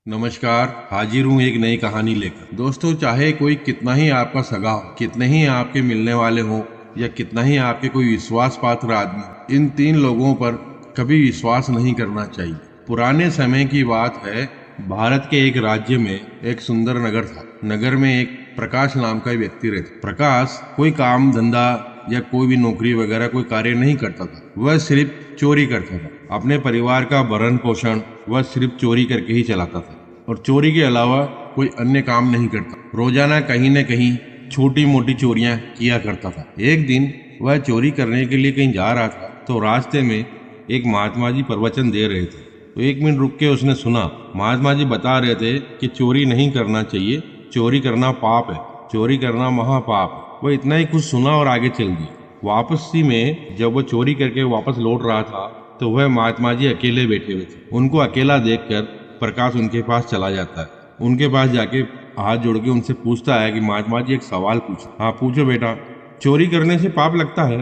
नमस्कार। हाजिर हूँ एक नई कहानी लेकर। दोस्तों, चाहे कोई कितना ही आपका सगा हो, कितने ही आपके मिलने वाले हो, या कितना ही आपके कोई विश्वास पात्र आदमी हो, इन तीन लोगों पर कभी विश्वास नहीं करना चाहिए। पुराने समय की बात है। भारत के एक राज्य में एक सुंदर नगर था। नगर में एक प्रकाश नाम का व्यक्ति रहता। प्रकाश कोई काम धंधा या कोई भी नौकरी वगैरह कोई कार्य नहीं करता था। वह सिर्फ चोरी करता था। अपने परिवार का भरण पोषण वह सिर्फ चोरी करके ही चलाता था और चोरी के अलावा कोई अन्य काम नहीं करता। रोजाना कहीं न कहीं छोटी मोटी चोरियां किया करता था। एक दिन वह चोरी करने के लिए कहीं जा रहा था तो रास्ते में एक महात्मा जी प्रवचन दे रहे थे। तो 1 मिनट रुक के उसने सुना। महात्मा जी बता रहे थे कि चोरी नहीं करना चाहिए, चोरी करना पाप है, चोरी करना महापाप है। वह इतना ही कुछ सुना और आगे चल दिया। वापसी में जब वो चोरी करके वापस लौट रहा था तो वह महात्मा जी अकेले बैठे हुए थे। उनको अकेला देखकर प्रकाश उनके पास चला जाता है। उनके पास जाके हाथ जोड़ के उनसे पूछता है कि महात्मा जी एक सवाल पूछो। हाँ पूछो बेटा। चोरी करने से पाप लगता है?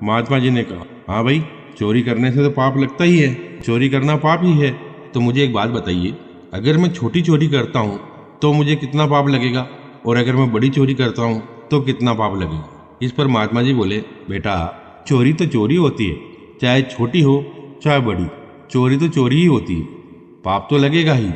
महात्मा जी ने कहा हाँ भाई, चोरी करने से तो पाप लगता ही है, चोरी करना पाप ही है। तो मुझे एक बात बताइए, अगर मैं छोटी चोरी करता हूँ तो मुझे कितना पाप लगेगा, और अगर मैं बड़ी चोरी करता हूँ तो कितना पाप लगेगा? इस पर महात्मा जी बोले बेटा, चोरी तो चोरी होती है, चाहे छोटी हो चाहे बड़ी, चोरी तो चोरी ही होती है, पाप तो लगेगा ही।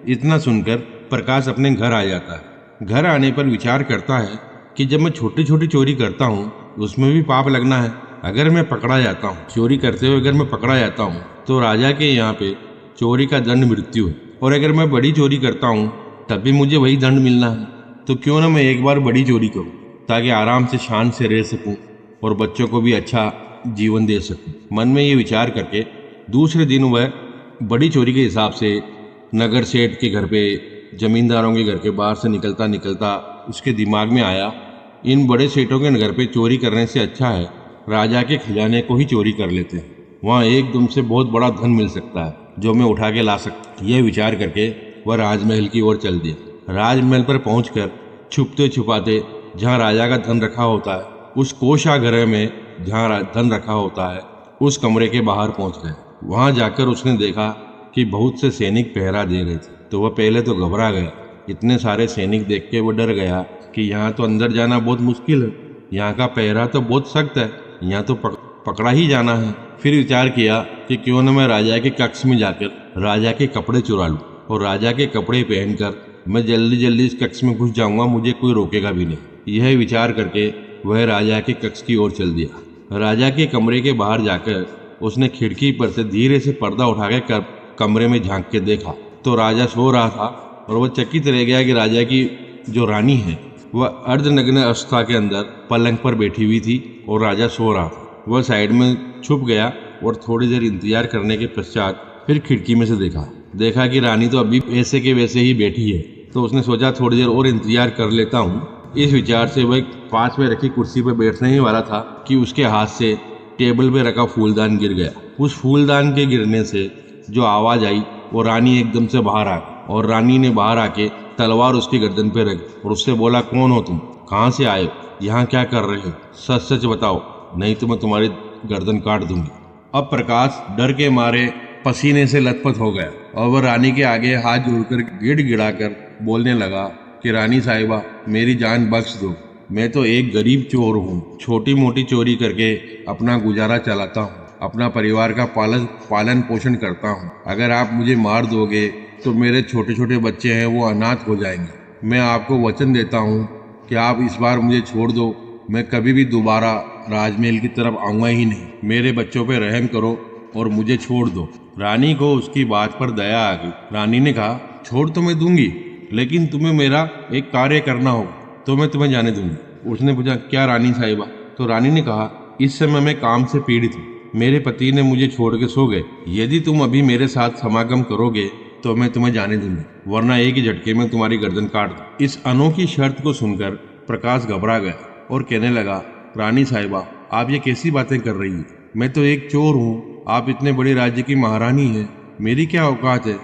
इतना सुनकर प्रकाश अपने घर आ जाता है। घर आने पर विचार करता है कि जब मैं छोटी छोटी चोरी करता हूँ उसमें भी पाप लगना है। अगर मैं पकड़ा जाता हूँ चोरी करते हुए, अगर मैं पकड़ा जाता हूँ तो राजा के यहाँ पे चोरी का दंड मृत्यु है, और अगर मैं बड़ी चोरी करता हूँ तब भी मुझे वही दंड मिलना है। तो क्यों ना मैं एक बार बड़ी चोरी करूँ, ताकि आराम से शान से रह सकूँ और बच्चों को भी अच्छा जीवन दे सकूँ। मन में ये विचार करके दूसरे दिन वह बड़ी चोरी के हिसाब से नगर सेठ के घर पे, जमींदारों के घर के बाहर से निकलता निकलता उसके दिमाग में आया, इन बड़े सेठों के घर पे चोरी करने से अच्छा है राजा के खजाने को ही चोरी कर लेते हैं, वहाँ एकदम से बहुत बड़ा धन मिल सकता है जो मैं उठा के ला सकता। यह विचार करके वह राजमहल की ओर चल दिया। राजमहल पर पहुंचकर छुपते छुपाते जहाँ राजा का धन रखा होता है, उस कोषागार में जहाँ धन रखा होता है, उस कमरे के बाहर पहुंच गए। वहां जाकर उसने देखा कि बहुत से सैनिक पहरा दे रहे थे। तो वह पहले तो घबरा गया। इतने सारे सैनिक देख के वो डर गया कि यहाँ तो अंदर जाना बहुत मुश्किल है, यहाँ का पहरा तो बहुत सख्त है, यहाँ तो पकड़ा ही जाना है। फिर विचार किया कि क्यों न मैं राजा के कक्ष में जाकर राजा के कपड़े चुरा लूं, और राजा के कपड़े पहनकर मैं जल्दी जल्दी इस कक्ष में घुस जाऊंगा, मुझे कोई रोकेगा भी नहीं। यह विचार करके वह राजा के कक्ष की ओर चल दिया। राजा के कमरे के बाहर जाकर उसने खिड़की पर से धीरे से पर्दा उठा के कमरे में झांक के देखा तो राजा सो रहा था, और वह चकित रह गया कि राजा की जो रानी है वह अर्धनग्न अवस्था के अंदर पलंग पर बैठी हुई थी और राजा सो रहा था। वह साइड में छुप गया और थोड़ी देर इंतजार करने के पश्चात फिर खिड़की में से देखा कि रानी तो अभी वैसे के वैसे ही बैठी है। तो उसने सोचा थोड़ी देर और इंतजार कर लेता हूँ। इस विचार से वह पास में रखी कुर्सी पर बैठने ही वाला था कि उसके हाथ से टेबल पे रखा फूलदान गिर गया। उस फूलदान के गिरने से जो आवाज आई वो रानी एकदम से बाहर आ गई, और रानी ने बाहर आके तलवार उसकी गर्दन पे रखी और उससे बोला, कौन हो तुम, कहाँ से आए हो, यहाँ क्या कर रहे हो, सच सच बताओ, नहीं तो मैं तुम्हारी गर्दन काट दूंगी। अब प्रकाश डर के मारे पसीने से लथपथ हो गया और वह रानी के आगे हाथ जोड़कर गिड़गिड़ाकर बोलने लगा कि रानी साहिबा, मेरी जान बख्श दो, मैं तो एक गरीब चोर हूँ, छोटी मोटी चोरी करके अपना गुजारा चलाता हूँ, अपना परिवार का पालन पोषण करता हूँ। अगर आप मुझे मार दोगे तो मेरे छोटे छोटे बच्चे हैं वो अनाथ हो जाएंगे। मैं आपको वचन देता हूँ कि आप इस बार मुझे छोड़ दो, मैं कभी भी दोबारा राजमहल की तरफ आऊँगा ही नहीं। मेरे बच्चों पे रहम करो और मुझे छोड़ दो। रानी को उसकी बात पर दया आ गई। रानी ने कहा, छोड़ तो मैं दूंगी, लेकिन तुम्हें मेरा एक कार्य करना होगा तो मैं तुम्हें जाने दूंगी। उसने पूछा, क्या रानी साहिबा? तो रानी ने कहा, इस समय मैं काम से पीड़ित हूँ, मेरे पति ने मुझे छोड़ के सो गए। यदि तुम अभी मेरे साथ समागम करोगे तो मैं तुम्हें जाने दूंगी, वरना एक ही झटके में तुम्हारी गर्दन काट दूं। इस अनोखी शर्त को सुनकर प्रकाश घबरा गया और कहने लगा, रानी साहिबा, आप ये कैसी बातें कर रही है? मैं तो एक चोर हूँ, आप इतने बड़े राज्य की महारानी है, मेरी क्या औकात है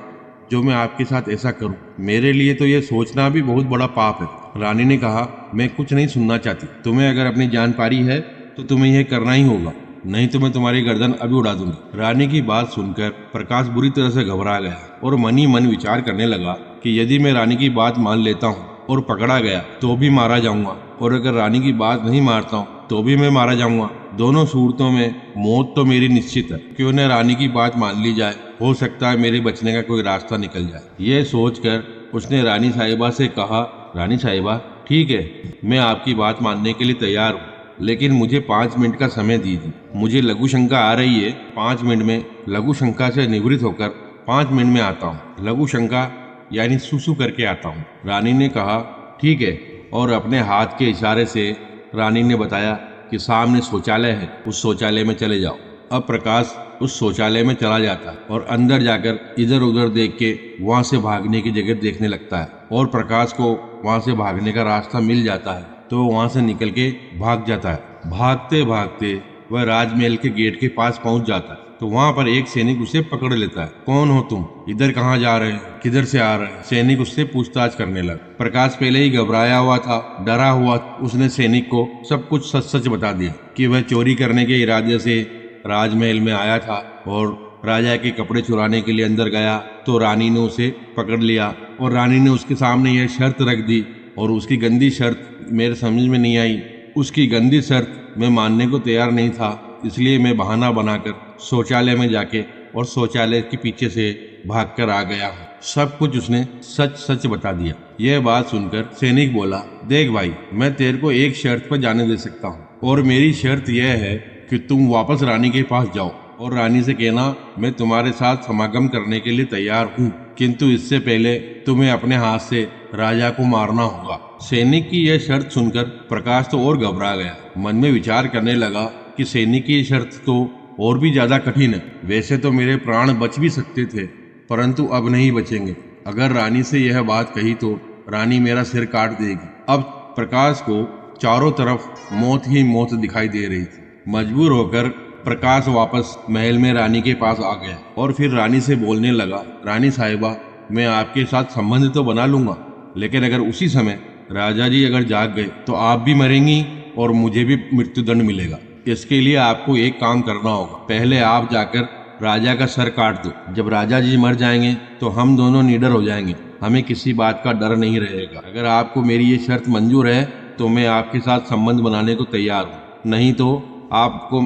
जो मैं आपके साथ ऐसा करूं? मेरे लिए तो ये सोचना भी बहुत बड़ा पाप है। रानी ने कहा, मैं कुछ नहीं सुनना चाहती, तुम्हें अगर अपनी जान पारी है तो तुम्हें यह करना ही होगा, नहीं तो मैं तुम्हारी गर्दन अभी उड़ा दूंगी। रानी की बात सुनकर प्रकाश बुरी तरह से घबरा गया और मन ही मन विचार करने लगा कि यदि मैं रानी की बात मान लेता हूँ और पकड़ा गया तो भी मारा जाऊंगा, और अगर रानी की बात नहीं मारता हूँ तो भी मैं मारा जाऊंगा। दोनों सूरतों में मौत तो मेरी निश्चित है। क्यों न रानी की बात मान ली जाए, हो सकता है मेरे बचने का कोई रास्ता निकल जाए। ये सोचकर उसने रानी साहिबा से कहा, रानी साहिबा ठीक है, मैं आपकी बात मानने के लिए तैयार हूँ, लेकिन मुझे 5 मिनट का समय दीजिए। मुझे लघु शंका आ रही है, 5 मिनट में लघु शंका से निवृत्त होकर 5 मिनट में आता हूँ। लघु शंका यानी सुसु करके आता हूँ। रानी ने कहा ठीक है, और अपने हाथ के इशारे से रानी ने बताया कि सामने शौचालय है, उस शौचालय में चले जाओ। अब प्रकाश उस शौचालय में चला जाता है और अंदर जाकर इधर उधर देख के वहां से भागने की जगह देखने लगता है, और प्रकाश को वहां से भागने का रास्ता मिल जाता है तो वहां से निकल के भाग जाता है। भागते भागते वह राजमहल के गेट के पास पहुंच जाता है तो वहां पर एक सैनिक उसे पकड़ लेता है। कौन हो तुम? इधर कहाँ जा रहे हैं? किधर से आ रहे हैं? सैनिक उससे पूछताछ करने लगा। प्रकाश पहले ही घबराया हुआ था, डरा हुआ। उसने सैनिक को सब कुछ सच सच बता दिया कि वह चोरी करने के इरादे से राजमहल में आया था और राजा के कपड़े चुराने के लिए अंदर गया तो रानी ने उसे पकड़ लिया, और रानी ने उसके सामने यह शर्त रख दी, और उसकी गंदी शर्त मेरे समझ में नहीं आई। उसकी गंदी शर्त मैं मानने को तैयार नहीं था, इसलिए मैं बहाना बनाकर शौचालय में जाके और शौचालय के पीछे से भागकर आ गया हूँ। सब कुछ उसने सच सच बता दिया। यह बात सुनकर सैनिक बोला, देख भाई, मैं तेरे को एक शर्त पर जाने दे सकता हूँ, और मेरी शर्त यह है कि तुम वापस रानी के पास जाओ और रानी से कहना मैं तुम्हारे साथ समागम करने के लिए तैयार हूँ, किंतु इससे पहले तुम्हें अपने हाथ से राजा को मारना होगा। सैनिक की यह शर्त सुनकर प्रकाश तो और घबरा गया। मन में विचार करने लगा कि सैनिक की शर्त तो और भी ज्यादा कठिन है। वैसे तो मेरे प्राण बच भी सकते थे, परंतु अब नहीं बचेंगे। अगर रानी से यह बात कही तो रानी मेरा सिर काट देगी। अब प्रकाश को चारों तरफ मौत ही मौत दिखाई दे रही थी। मजबूर होकर प्रकाश वापस महल में रानी के पास आ गया और फिर रानी से बोलने लगा, रानी साहिबा, मैं आपके साथ संबंध तो बना लूंगा, लेकिन अगर उसी समय राजा जी अगर जाग गए तो आप भी मरेंगी और मुझे भी मृत्युदंड मिलेगा। इसके लिए आपको एक काम करना होगा। पहले आप जाकर राजा का सर काट दो। जब राजा जी मर जाएंगे तो हम दोनों निडर हो जाएंगे, हमें किसी बात का डर नहीं रहेगा। अगर आपको मेरी ये शर्त मंजूर है तो मैं आपके साथ संबंध बनाने को तैयार हूँ, नहीं तो आपको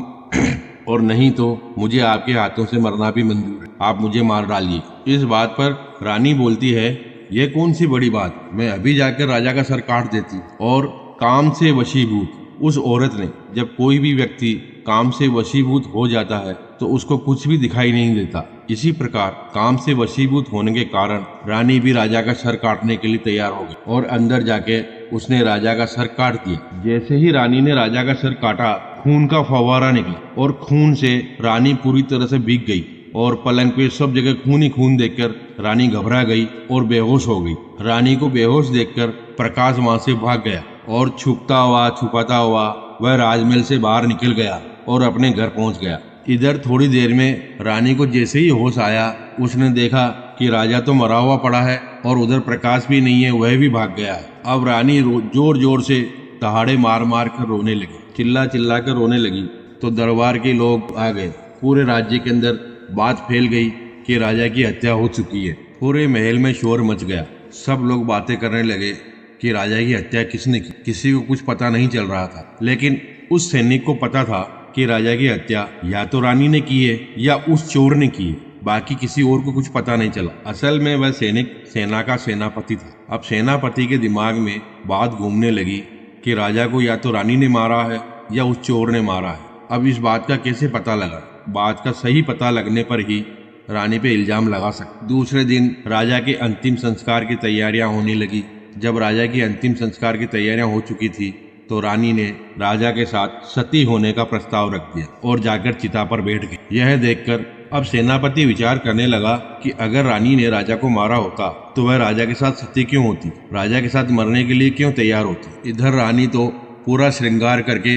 और नहीं तो मुझे आपके हाथों से मरना भी मंजूर है। आप मुझे मार डालिए। इस बात पर रानी बोलती है, ये कौन सी बड़ी बात, मैं अभी जाकर राजा का सर काट देती। और काम से वशीभूत उस औरत ने, जब कोई भी व्यक्ति काम से वशीभूत हो जाता है तो उसको कुछ भी दिखाई नहीं देता। इसी प्रकार काम से वशीभूत होने के कारण रानी भी राजा का सर काटने के लिए तैयार हो गई और अंदर जाके उसने राजा का सर काट दिया। जैसे ही रानी ने राजा का सर काटा, खून का फव्वारा निकला और खून से रानी पूरी तरह से भीग गई और पलंग पे सब जगह खून ही खून देखकर रानी घबरा गई और बेहोश हो गई। रानी को बेहोश देखकर प्रकाश वहां से भाग गया और छुपता हुआ छुपाता हुआ वह राजमहल से बाहर निकल गया और अपने घर पहुंच गया। इधर थोड़ी देर में रानी को जैसे ही होश आया, उसने देखा कि राजा तो मरा हुआ पड़ा है और उधर प्रकाश भी नहीं है, वह भी भाग गया है। अब रानी जोर जोर से दहाड़े मार मार कर रोने लगी, चिल्ला चिल्ला कर रोने लगी तो दरबार के लोग आ गए। पूरे राज्य के अंदर बात फैल गई कि राजा की हत्या हो चुकी है। पूरे महल में शोर मच गया। सब लोग बातें करने लगे कि राजा की हत्या किसने की। किसी को कुछ पता नहीं चल रहा था, लेकिन उस सैनिक को पता था कि राजा की हत्या या तो रानी ने की है या उस चोर ने की है। बाकी किसी और को कुछ पता नहीं चला। असल में वह सैनिक सेना का सेनापति था। अब सेनापति के दिमाग में बात घूमने लगी कि राजा को या तो रानी ने मारा है या उस चोर ने मारा है। अब इस बात का कैसे पता लगा? बात का सही पता लगने पर ही रानी पे इल्जाम लगा सकते। दूसरे दिन राजा के अंतिम संस्कार की तैयारियां होने लगी। जब राजा की अंतिम संस्कार की तैयारियां हो चुकी थी तो रानी ने राजा के साथ सती होने का प्रस्ताव रख दिया और जाकर चिता पर बैठ गई। यह देखकर अब सेनापति विचार करने लगा कि अगर रानी ने राजा को मारा होता तो वह राजा के साथ सती क्यों होती, राजा के साथ मरने के लिए क्यों तैयार होती। इधर रानी तो पूरा श्रृंगार करके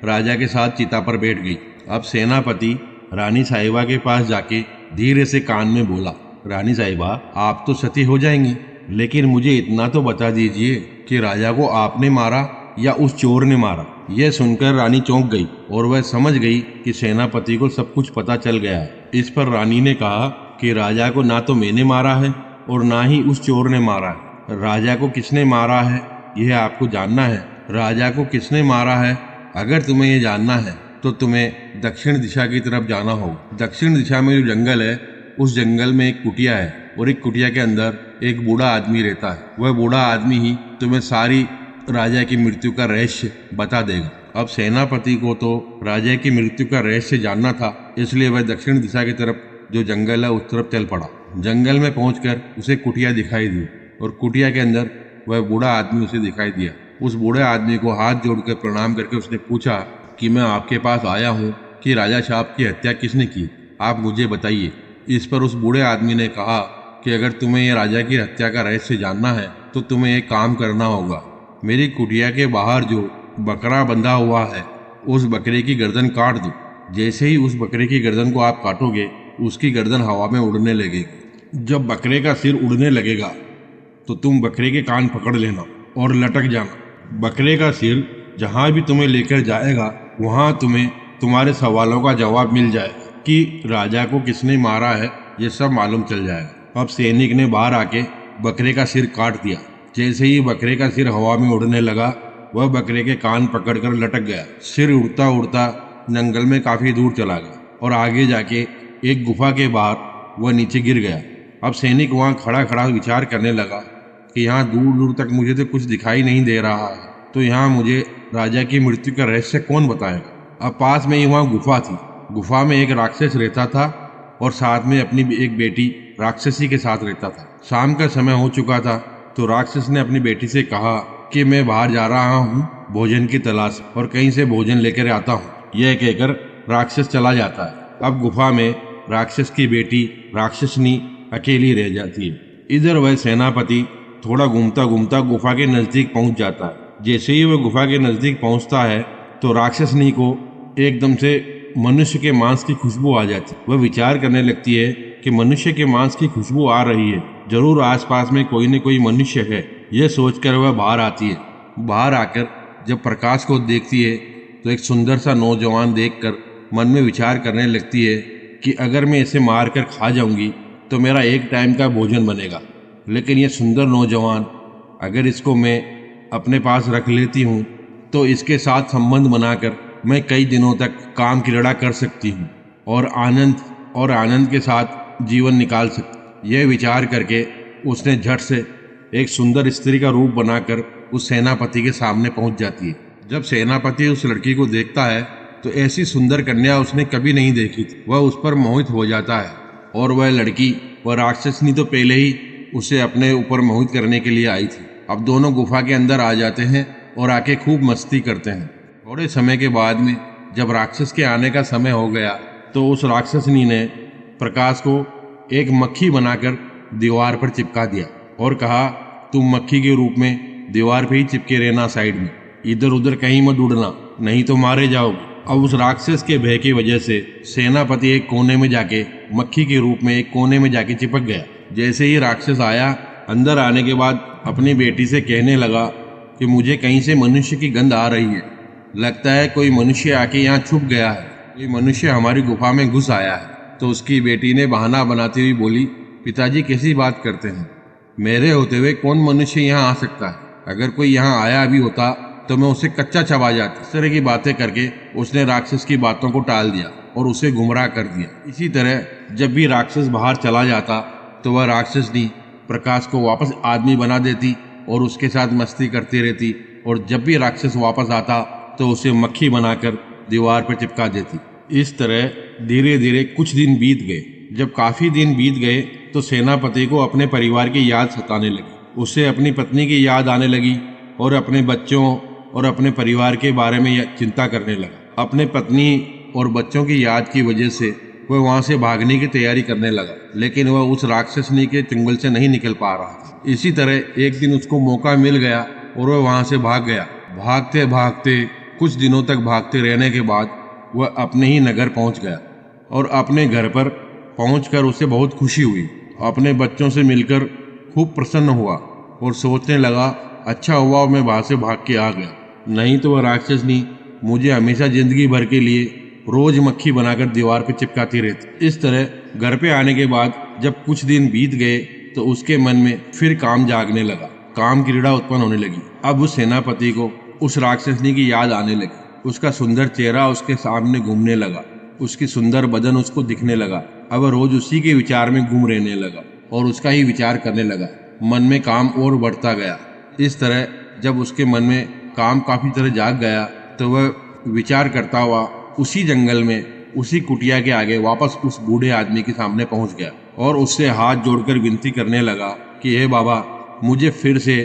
राजा के साथ चिता पर बैठ गई। अब सेनापति रानी साहिबा के पास जाके धीरे से कान में बोला, रानी साहिबा, आप तो सती हो जाएंगी, लेकिन मुझे इतना तो बता दीजिए कि राजा को आपने मारा या उस चोर ने मारा। यह सुनकर रानी चौंक गई और वह समझ गई कि सेनापति को सब कुछ पता चल गया है। इस पर रानी ने कहा कि राजा को ना तो मैंने मारा है और ना ही उस चोर ने मारा है। राजा को किसने मारा है यह आपको जानना है। राजा को किसने मारा है अगर तुम्हें ये जानना है तो तुम्हें दक्षिण दिशा की तरफ जाना होगा। दक्षिण दिशा में जो जंगल है उस जंगल में एक कुटिया है और एक कुटिया के अंदर एक बूढ़ा आदमी रहता है। वह बूढ़ा आदमी ही तुम्हें सारी राजा की मृत्यु का रहस्य बता देगा। अब सेनापति को तो राजा की मृत्यु का रहस्य जानना था, इसलिए वह दक्षिण दिशा की तरफ जो जंगल है उस तरफ चल पड़ा। जंगल में पहुंचकर उसे कुटिया दिखाई दी और कुटिया के अंदर वह बूढ़ा आदमी उसे दिखाई दिया। उस बूढ़े आदमी को हाथ जोड़कर प्रणाम करके उसने पूछा कि मैं आपके पास आया हूँ कि राजा साहब की हत्या किसने की, आप मुझे बताइए। इस पर उस बूढ़े आदमी ने कहा कि अगर तुम्हें ये राजा की हत्या का रहस्य जानना है तो तुम्हें एक काम करना होगा। मेरी कुटिया के बाहर जो बकरा बंधा हुआ है उस बकरे की गर्दन काट दो। जैसे ही उस बकरे की गर्दन को आप काटोगे उसकी गर्दन हवा में उड़ने लगेगी। जब बकरे का सिर उड़ने लगेगा तो तुम बकरे के कान पकड़ लेना और लटक जाना। बकरे का सिर जहाँ भी तुम्हें लेकर जाएगा वहाँ तुम्हें तुम्हारे सवालों का जवाब मिल जाएगा कि राजा को किसने मारा है, ये सब मालूम चल जाएगा। अब सैनिक ने बाहर आके बकरे का सिर काट दिया। जैसे ही बकरे का सिर हवा में उड़ने लगा वह बकरे के कान पकड़कर लटक गया। सिर उड़ता उड़ता जंगल में काफी दूर चला गया और आगे जाके एक गुफा के बाहर वह नीचे गिर गया। अब सैनिक वहाँ खड़ा खड़ा विचार करने लगा कि यहाँ दूर दूर तक मुझे तो कुछ दिखाई नहीं दे रहा है, तो यहाँ मुझे राजा की मृत्यु का रहस्य कौन बताएगा। अब पास में ही वहाँ गुफा थी। गुफा में एक राक्षस रहता था और साथ में अपनी एक बेटी राक्षसी के साथ रहता था। शाम का समय हो चुका था तो राक्षस ने अपनी बेटी से कहा कि मैं बाहर जा रहा हूँ भोजन की तलाश और कहीं से भोजन लेकर आता हूँ। यह कहकर राक्षस चला जाता है। अब गुफा में राक्षस की बेटी राक्षसनी अकेली रह जाती है। इधर वह सेनापति थोड़ा घूमता घूमता गुफा के नजदीक पहुंच जाता है। जैसे ही वह गुफा के नजदीक पहुंचता है तो राक्षसनी को एकदम से मनुष्य के मांस की खुशबू आ जाती है। वह विचार करने लगती है कि मनुष्य के मांस की खुशबू आ रही है, जरूर आसपास में कोई न कोई मनुष्य है। यह सोचकर वह बाहर आती है। बाहर आकर जब प्रकाश को देखती है तो एक सुंदर सा नौजवान देखकर मन में विचार करने लगती है कि अगर मैं इसे मार कर खा जाऊंगी तो मेरा एक टाइम का भोजन बनेगा, लेकिन यह सुंदर नौजवान अगर इसको मैं अपने पास रख लेती हूँ तो इसके साथ संबंध बनाकर मैं कई दिनों तक काम की लड़ा कर सकती हूँ और आनंद के साथ जीवन निकाल सकती। यह विचार करके उसने झट से एक सुंदर स्त्री का रूप बनाकर उस सेनापति के सामने पहुंच जाती है। जब सेनापति उस लड़की को देखता है तो ऐसी सुंदर कन्या उसने कभी नहीं देखी थी। वह उस पर मोहित हो जाता है और वह लड़की वह राक्षसनी तो पहले ही उसे अपने ऊपर मोहित करने के लिए आई थी। अब दोनों गुफा के अंदर आ जाते हैं और आके खूब मस्ती करते हैं। थोड़े समय के बाद में जब राक्षस के आने का समय हो गया तो उस राक्षसनी ने प्रकाश को एक मक्खी बनाकर दीवार पर चिपका दिया और कहा, तुम मक्खी के रूप में दीवार पे ही चिपके रहना, साइड में इधर उधर कहीं मत उड़ना, नहीं तो मारे जाओगे। अब उस राक्षस के भय की वजह से सेनापति एक कोने में जाके मक्खी के रूप में एक कोने में जाके चिपक गया। जैसे ही राक्षस आया, अंदर आने के बाद अपनी बेटी से कहने लगा कि मुझे कहीं से मनुष्य की गंध आ रही है, लगता है कोई मनुष्य आके यहाँ छुप गया है, कोई मनुष्य हमारी गुफा में घुस आया है। तो उसकी बेटी ने बहाना बनाती हुई बोली, पिताजी कैसी बात करते हैं, मेरे होते हुए कौन मनुष्य यहाँ आ सकता है, अगर कोई यहाँ आया भी होता तो मैं उसे कच्चा चबा जाता। इस तरह की बातें करके उसने राक्षस की बातों को टाल दिया और उसे गुमराह कर दिया। इसी तरह जब भी राक्षस बाहर चला जाता तो वह राक्षसनी प्रकाश को वापस आदमी बना देती और उसके साथ मस्ती करती रहती, और जब भी राक्षस वापस आता तो उसे मक्खी बनाकर दीवार पर चिपका देती। इस तरह धीरे धीरे कुछ दिन बीत गए। जब काफी दिन बीत गए तो सेनापति को अपने परिवार की याद सताने लगी। उसे अपनी पत्नी की याद आने लगी और अपने बच्चों और अपने परिवार के बारे में चिंता करने लगा। अपने पत्नी और बच्चों की याद की वजह से वह वहां से भागने की तैयारी करने लगा, लेकिन वह उस राक्षसनी के चंगुल से नहीं निकल पा रहा था। इसी तरह एक दिन उसको मौका मिल गया और वह वहां से भाग गया। भागते भागते कुछ दिनों तक भागते रहने के बाद वह अपने ही नगर पहुंच गया और अपने घर पर पहुंचकर उसे बहुत खुशी हुई। अपने बच्चों से मिलकर खूब प्रसन्न हुआ और सोचने लगा, अच्छा हुआ मैं वहां से भाग के आ गया, नहीं तो वह राक्षसनी मुझे हमेशा जिंदगी भर के लिए रोज मक्खी बनाकर दीवार पर चिपकाती रहती। इस तरह घर पे आने के बाद जब कुछ दिन बीत गए तो उसके मन में फिर काम जागने लगा, काम की क्रीड़ा उत्पन्न होने लगी। अब उस सेनापति को उस राक्षसनी की याद आने लगी। उसका सुंदर चेहरा उसके सामने घूमने लगा, उसकी सुंदर बदन उसको दिखने लगा। अब रोज उसी के विचार में घूम रहने लगा और उसका ही विचार करने लगा। मन में काम और बढ़ता गया। इस तरह जब उसके मन में काम काफी तरह जाग गया तो वह विचार करता हुआ उसी जंगल में उसी कुटिया के आगे वापस उस बूढ़े आदमी के सामने पहुंच गया और उससे हाथ जोड़कर विनती करने लगा कि हे बाबा, मुझे फिर से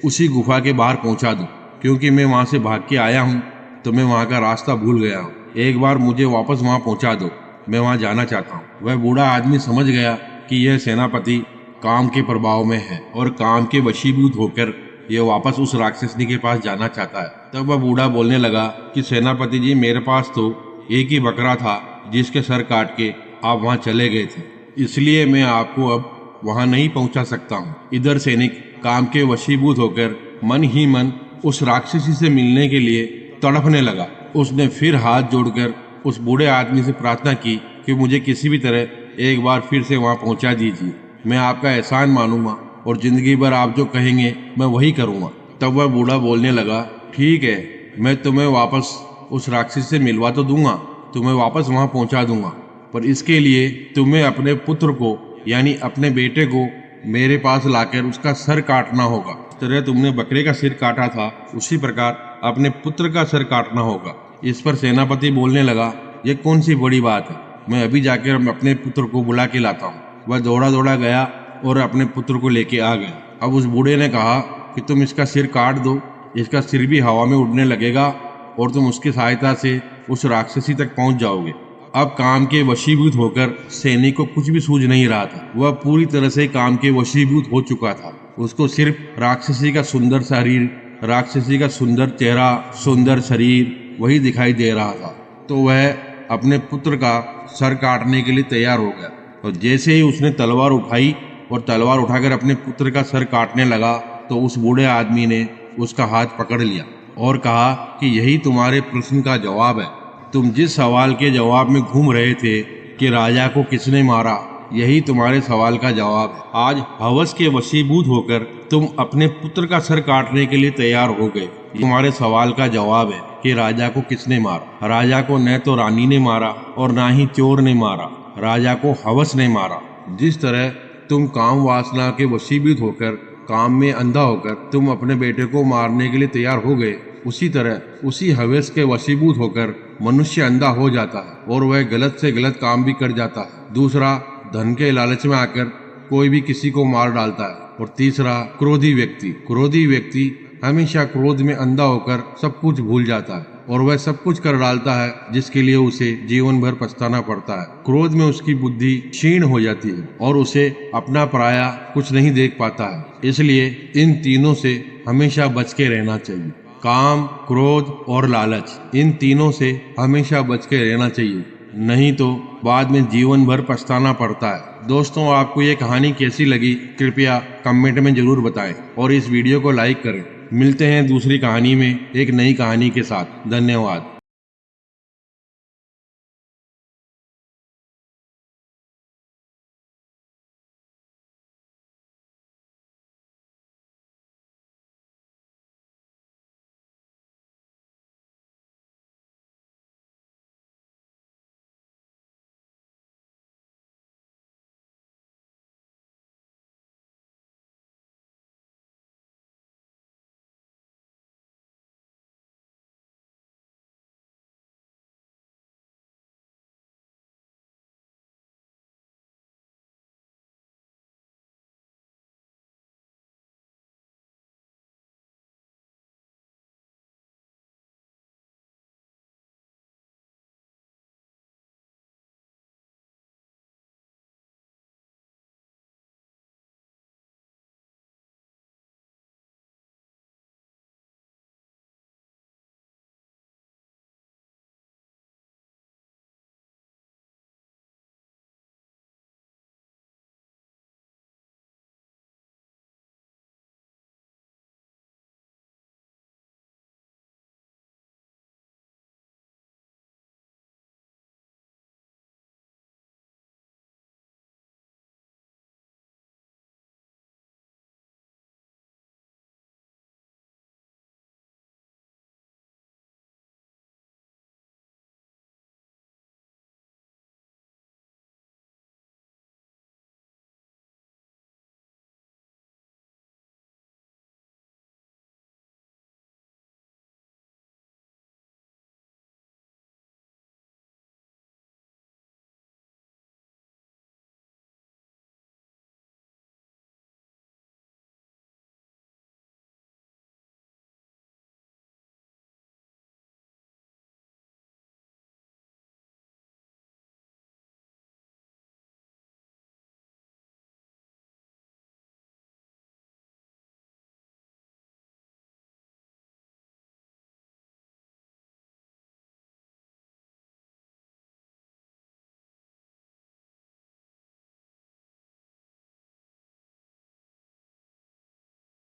उसी गुफा के बाहर पहुंचा दो, क्योंकि मैं वहां से भाग के आया हूं तो मैं वहां का रास्ता भूल गया हूं। एक बार मुझे वापस वहां पहुंचा दो, मैं वहां जाना चाहता हूं। वह बूढ़ा आदमी समझ गया कि यह सेनापति काम के प्रभाव में है और काम के वशीभूत होकर यह वापस उस राक्षसनी के पास जाना चाहता है। तब वह बूढ़ा बोलने लगा कि सेनापति जी, मेरे पास तो एक ही बकरा था जिसके सर काट के आप वहां चले गए थे, इसलिए मैं आपको अब वहां नहीं पहुंचा सकता हूं। इधर सैनिक काम के वशीभूत होकर मन ही मन उस राक्षसी से मिलने के लिए तड़पने लगा। उसने फिर हाथ जोड़कर उस बूढ़े आदमी से प्रार्थना की कि मुझे किसी भी तरह एक बार फिर से वहां पहुंचा दीजिए। मैं आपका एहसान मानूंगा और जिंदगी भर आप जो कहेंगे मैं वही करूंगा। तब वह बूढ़ा बोलने लगा, ठीक है, मैं तुम्हें वापस उस राक्षस से मिलवा तो दूंगा, तुम्हें वापस वहां पहुंचा दूंगा, पर इसके लिए तुम्हें अपने पुत्र को यानी अपने बेटे को मेरे पास लाकर उसका सर काटना होगा। इस तरह तुमने बकरे का सिर काटा था, उसी प्रकार अपने पुत्र का सर काटना होगा। इस पर सेनापति बोलने लगा, ये कौन सी बड़ी बात है, मैं अभी जाकर अपने पुत्र को बुला के लाता हूँ। वह दौड़ा दौड़ा गया और अपने पुत्र को लेके आ गया। अब उस बूढ़े ने कहा कि तुम इसका सिर काट दो, इसका सिर भी हवा में उड़ने लगेगा और तुम उसकी सहायता से उस राक्षसी तक पहुंच जाओगे। अब काम के वशीभूत होकर सैनिक को कुछ भी सूझ नहीं रहा था। वह पूरी तरह से काम के वशीभूत हो चुका था। उसको सिर्फ राक्षसी का सुंदर शरीर, राक्षसी का सुंदर चेहरा, सुंदर शरीर वही दिखाई दे रहा था। तो वह अपने पुत्र का सर काटने के लिए तैयार हो गया और जैसे ही उसने तलवार उठाई और तलवार उठाकर अपने पुत्र का सर काटने लगा तो उस बूढ़े आदमी ने उसका हाथ पकड़ लिया और कहा कि यही तुम्हारे प्रश्न का जवाब है। तुम जिस सवाल के जवाब में घूम रहे थे कि राजा को किसने मारा, यही तुम्हारे सवाल का जवाब है। आज हवस के वशीभूत होकर तुम अपने पुत्र का सर काटने के लिए तैयार हो गए। तुम्हारे सवाल का जवाब है कि राजा को किसने मारा। राजा को न तो रानी ने मारा और ना ही चोर ने मारा, राजा को हवस ने मारा। जिस तरह तुम काम वासना के वशीभूत होकर, काम में अंधा होकर तुम अपने बेटे को मारने के लिए तैयार हो गए, उसी तरह उसी हवस के वशीभूत होकर मनुष्य अंधा हो जाता है और वह गलत से गलत काम भी कर जाता है। दूसरा, धन के लालच में आकर कोई भी किसी को मार डालता है। और तीसरा, क्रोधी व्यक्ति हमेशा क्रोध में अंधा होकर सब कुछ भूल जाता है और वह सब कुछ कर डालता है जिसके लिए उसे जीवन भर पछताना पड़ता है। क्रोध में उसकी बुद्धि क्षीण हो जाती है और उसे अपना पराया कुछ नहीं देख पाता है। इसलिए इन तीनों से हमेशा बच के रहना चाहिए। काम, क्रोध और लालच, इन तीनों से हमेशा बच के रहना चाहिए, नहीं तो बाद में जीवन भर पछताना पड़ता है। दोस्तों, आपको ये कहानी कैसी लगी कृपया कमेंट में जरूर बताएं और इस वीडियो को लाइक करें। मिलते हैं दूसरी कहानी में एक नई कहानी के साथ। धन्यवाद।